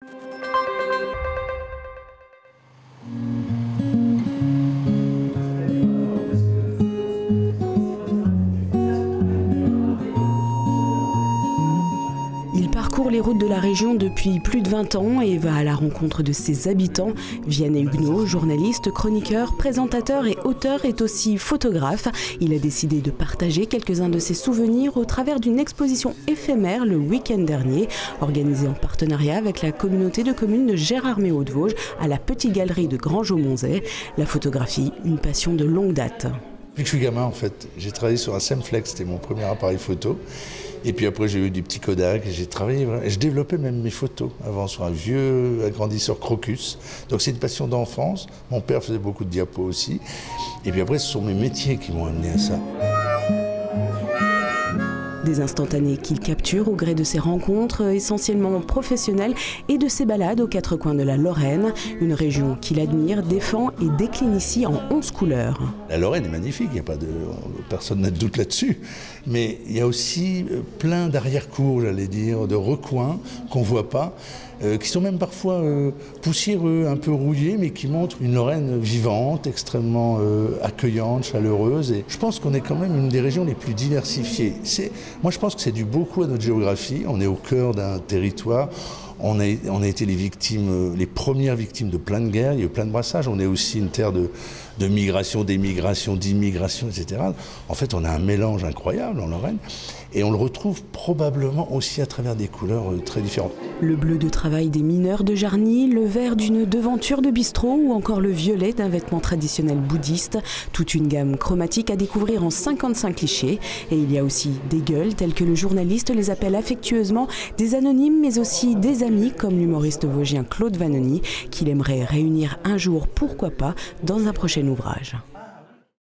Il parcourt les routes de la région depuis plus de 20 ans et va à la rencontre de ses habitants. Vianney Huguenot, journaliste, chroniqueur, présentateur et auteur, est aussi photographe. Il a décidé de partager quelques-uns de ses souvenirs au travers d'une exposition éphémère le week-end dernier, organisée en partenariat avec la communauté de communes de Gérardmer-Haute-Vosges à la Petite Galerie de Granges-au-Monzet. La photographie, une passion de longue date. Depuis que je suis gamin, en fait, j'ai travaillé sur un Semflex, c'était mon premier appareil photo. Et puis après, j'ai eu des petits Kodak, j'ai travaillé, je développais même mes photos avant sur un vieux agrandisseur Crocus. Donc c'est une passion d'enfance. Mon père faisait beaucoup de diapos aussi. Et puis après, ce sont mes métiers qui m'ont amené à ça. Des instantanés qu'il capture au gré de ses rencontres essentiellement professionnelles et de ses balades aux quatre coins de la Lorraine, une région qu'il admire, défend et décline ici en 11 couleurs. La Lorraine est magnifique, personne n'a de doute là-dessus. Mais il y a aussi plein d'arrière-cours, j'allais dire, de recoins qu'on ne voit pas, qui sont même parfois poussiéreux, un peu rouillés, mais qui montrent une Lorraine vivante, extrêmement accueillante, chaleureuse. Et je pense qu'on est quand même une des régions les plus diversifiées. Moi, je pense que c'est dû beaucoup à notre géographie. On est au cœur d'un territoire. On a été les premières victimes de plein de guerres, il y a eu plein de brassages. On est aussi une terre de migration, d'émigration, d'immigration, etc. En fait, on a un mélange incroyable en Lorraine. Et on le retrouve probablement aussi à travers des couleurs très différentes. Le bleu de travail des mineurs de Jarny, le vert d'une devanture de bistrot ou encore le violet d'un vêtement traditionnel bouddhiste. Toute une gamme chromatique à découvrir en 55 clichés. Et il y a aussi des gueules telles que le journaliste les appelle affectueusement, des anonymes mais aussi des amis comme l'humoriste vosgien Claude Vanoni qu'il aimerait réunir un jour, pourquoi pas, dans un prochain ouvrage.